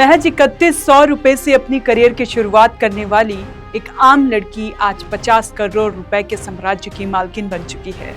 महज 3100 रुपए से अपनी करियर की शुरुआत करने वाली एक आम लड़की आज 50 करोड़ रुपए के साम्राज्य की मालकिन बन चुकी है।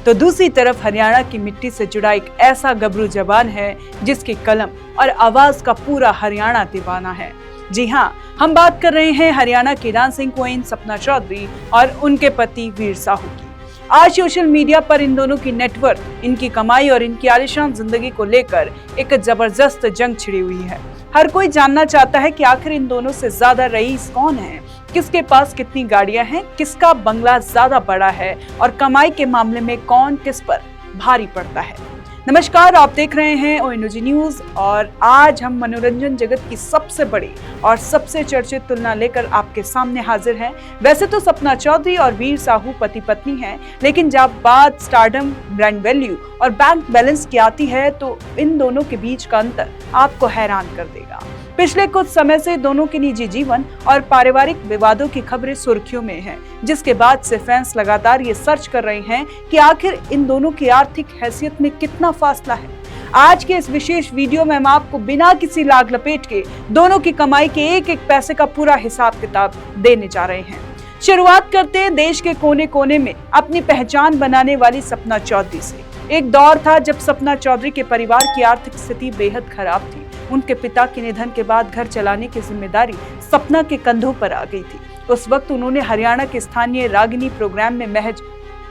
तो दूसरी तरफ हरियाणा की मिट्टी से जुड़ा एक ऐसा गबरू जवान है जिसकी कलम और आवाज का पूरा हरियाणा दीवाना है। जी हाँ, हम बात कर रहे हैं हरियाणा की डांसिंग क्वीन सपना चौधरी और उनके पति वीर साहू की। आज सोशल मीडिया पर इन दोनों की नेटवर्क, इनकी कमाई और इनकी आलीशान जिंदगी को लेकर एक जबरदस्त जंग छिड़ी हुई है। हर कोई जानना चाहता है कि आखिर इन दोनों से ज्यादा रईस कौन है, किसके पास कितनी गाड़ियां हैं, किसका बंगला ज्यादा बड़ा है और कमाई के मामले में कौन किस पर भारी पड़ता है। नमस्कार, आप देख रहे हैं ONOG न्यूज और आज हम मनोरंजन जगत की सबसे बड़ी और सबसे चर्चित तुलना लेकर आपके सामने हाजिर हैं। वैसे तो सपना चौधरी और वीर साहू पति पत्नी हैं, लेकिन जब बात स्टारडम, ब्रांड वैल्यू और बैंक बैलेंस की आती है तो इन दोनों के बीच का अंतर आपको हैरान कर देगा। पिछले कुछ समय से दोनों के निजी जीवन और पारिवारिक विवादों की खबरें सुर्खियों में हैं, जिसके बाद से फैंस लगातार ये सर्च कर रहे हैं कि आखिर इन दोनों की आर्थिक हैसियत में कितना फासला है। आज के इस विशेष वीडियो में हम आपको बिना किसी लाग लपेट के दोनों की कमाई के एक एक पैसे का पूरा हिसाब किताब देने जा रहे हैं। शुरुआत करते हैं देश के कोने कोने में अपनी पहचान बनाने वाली सपना चौधरी से। एक दौर था जब सपना चौधरी के परिवार की आर्थिक स्थिति बेहद खराब थी। उनके पिता के निधन के बाद घर चलाने की जिम्मेदारी सपना के कंधों पर आ गई थी। उस वक्त उन्होंने हरियाणा के स्थानीय रागिनी प्रोग्राम में महज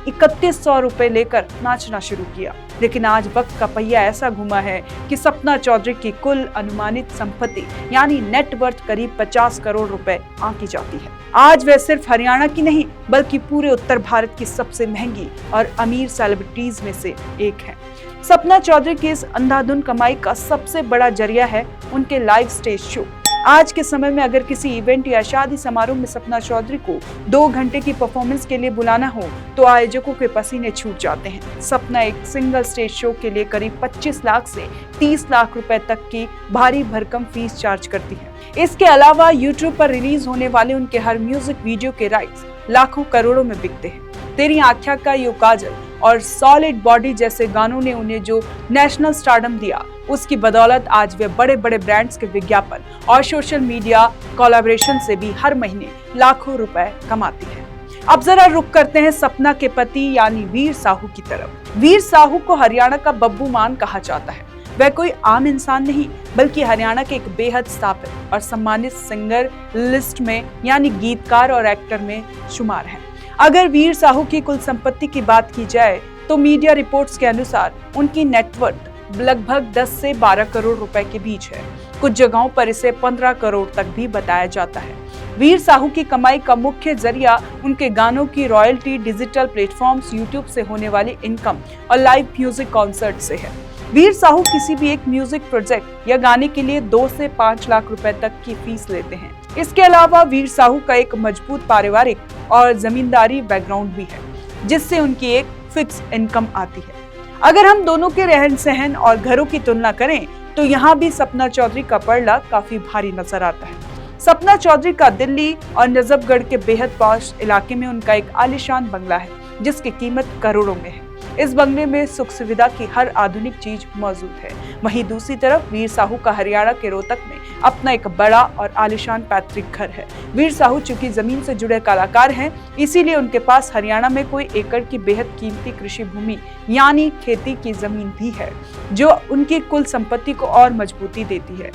3100 रुपए लेकर नाचना शुरू किया। लेकिन आज वक्त का पहिया ऐसा घुमा है कि सपना चौधरी की कुल अनुमानित संपत्ति यानी नेटवर्थ करीब 50 करोड़ रुपए आंकी जाती है। आज वह सिर्फ हरियाणा की नहीं बल्कि पूरे उत्तर भारत की सबसे महंगी और अमीर सेलिब्रिटीज में से एक है। सपना चौधरी की इस अंधाधुन कमाई का सबसे बड़ा जरिया है उनके लाइव स्टेज शो। आज के समय में अगर किसी इवेंट या शादी समारोह में सपना चौधरी को 2 घंटे की परफॉर्मेंस के लिए बुलाना हो तो आयोजकों के पसीने छूट जाते हैं। सपना एक सिंगल स्टेज शो के लिए करीब 25 लाख से 30 लाख रुपए तक की भारी भरकम फीस चार्ज करती है। इसके अलावा यूट्यूब पर रिलीज होने वाले उनके हर म्यूजिक वीडियो के राइट्स लाखों करोड़ों में बिकते हैं। तेरी आँख्या का यो काजल और सॉलिड बॉडी जैसे गानों ने उन्हें जो नेशनल स्टारडम दिया, उसकी बदौलत आज वे बड़े बड़े ब्रांड्स के विज्ञापन और सोशल मीडिया कोलैबोरेशन से भी हर महीने लाखों रुपए कमाती है। अब जरा रुक करते हैं सपना के पति यानी वीर साहू की तरफ। वीर साहू को हरियाणा का बब्बू मान कहा जाता है। वह कोई आम इंसान नहीं बल्कि हरियाणा के एक बेहद स्थापित और सम्मानित सिंगर लिस्ट में यानी गीतकार और एक्टर में शुमार है। अगर वीर साहू की कुल संपत्ति की बात की जाए तो मीडिया रिपोर्ट्स के अनुसार उनकी नेटवर्थ लगभग 10 से 12 करोड़ रुपए के बीच है। कुछ जगहों पर इसे 15 करोड़ तक भी बताया जाता है। वीर साहू की कमाई का मुख्य जरिया उनके गानों की रॉयल्टी, डिजिटल प्लेटफॉर्म्स, यूट्यूब से होने वाली इनकम और लाइव म्यूजिक कॉन्सर्ट से है। वीर साहू किसी भी एक म्यूजिक प्रोजेक्ट या गाने के लिए 2 से 5 लाख रुपए तक की फीस लेते हैं। इसके अलावा वीर साहू का एक मजबूत पारिवारिक और जमींदारी बैकग्राउंड भी है, जिससे उनकी एक फिक्स इनकम आती है। अगर हम दोनों के रहन सहन और घरों की तुलना करें तो यहाँ भी सपना चौधरी का पलड़ा काफी भारी नजर आता है। सपना चौधरी का दिल्ली और नजफगढ़ के बेहद पॉश इलाके में उनका एक आलीशान बंगला है, जिसकी कीमत करोड़ों में है। इस बंगले में सुख सुविधा की हर आधुनिक चीज मौजूद है। वहीं दूसरी तरफ वीर साहू का हरियाणा के रोहतक में अपना एक बड़ा और आलीशान पैतृक घर है। वीर साहू चूंकि जमीन से जुड़े कलाकार हैं, इसीलिए उनके पास हरियाणा में कोई एकड़ की बेहद कीमती कृषि भूमि यानी खेती की जमीन भी है, जो उनकी कुल संपत्ति को और मजबूती देती है।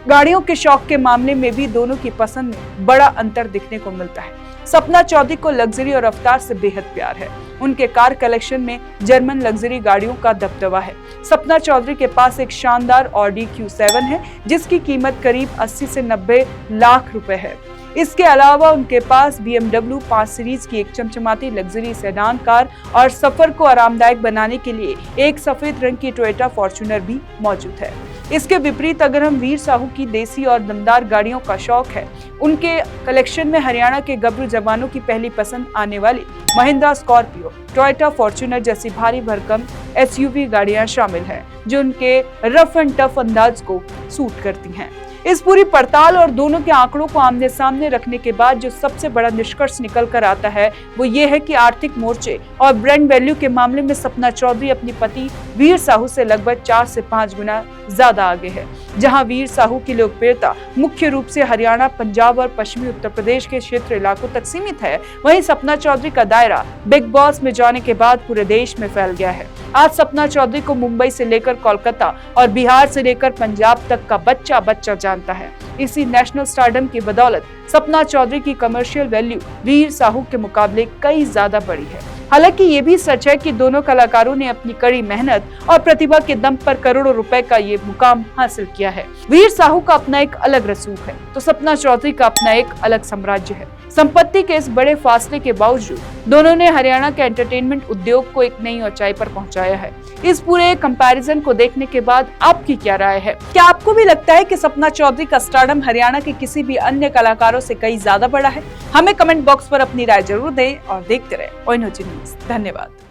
गाड़ियों के शौक के मामले में भी दोनों की पसंद में बड़ा अंतर दिखने को मिलता है। सपना चौधरी को लग्जरी और रफ्तार से बेहद प्यार है। उनके कार कलेक्शन में जर्मन लग्जरी गाड़ियों का दबदबा है। सपना चौधरी के पास एक शानदार ऑडी Q7 है, जिसकी कीमत करीब 80 से 90 लाख रुपए है। इसके अलावा उनके पास BMW 5 सीरीज की एक चमचमाती लग्जरी सेडान कार और सफर को आरामदायक बनाने के लिए एक सफेद रंग की टोयोटा फॉर्च्यूनर भी मौजूद है। इसके विपरीत अगर हम वीर साहू की देसी और दमदार गाड़ियों का शौक है, उनके कलेक्शन में हरियाणा के गबरू जवानों की पहली पसंद आने वाली महिंद्रा स्कॉर्पियो, टोयोटा फॉर्च्यूनर जैसी भारी भरकम SUV गाड़ियां शामिल हैं, जो उनके रफ एंड टफ अंदाज को सूट करती हैं। इस पूरी पड़ताल और दोनों के आंकड़ों को आमने सामने रखने के बाद जो सबसे बड़ा निष्कर्ष निकल कर आता है वो ये है कि आर्थिक मोर्चे और ब्रांड वैल्यू के मामले में सपना चौधरी अपनी पति वीर साहू से लगभग 4 से 5 गुना ज्यादा आगे है। जहां वीर साहू की लोकप्रियता मुख्य रूप से हरियाणा, पंजाब और पश्चिमी उत्तर प्रदेश के क्षेत्र इलाकों तक सीमित है, वहीं सपना चौधरी का दायरा बिग बॉस में जाने के बाद पूरे देश में फैल गया है। आज सपना चौधरी को मुंबई से लेकर कोलकाता और बिहार से लेकर पंजाब तक का बच्चा बच्चा जानता है। इसी नेशनल स्टारडम की बदौलत सपना चौधरी की कमर्शियल वैल्यू वीर साहू के मुकाबले कई ज्यादा बड़ी है। हालांकि ये भी सच है कि दोनों कलाकारों ने अपनी कड़ी मेहनत और प्रतिभा के दम पर करोड़ों रुपए का ये मुकाम हासिल किया है। वीर साहू का अपना एक अलग रसूख है तो सपना चौधरी का अपना एक अलग साम्राज्य है। संपत्ति के इस बड़े फासले के बावजूद दोनों ने हरियाणा के एंटरटेनमेंट उद्योग को एक नई ऊंचाई पर पहुंचाया है। इस पूरे कंपैरिजन को देखने के बाद आपकी क्या राय है? क्या आपको भी लगता है कि सपना चौधरी का स्टारडम हरियाणा के किसी भी अन्य कलाकारों से कई ज्यादा बड़ा है? हमें कमेंट बॉक्स पर अपनी राय जरूर दें और देखते रहे ONG न्यूज़। धन्यवाद।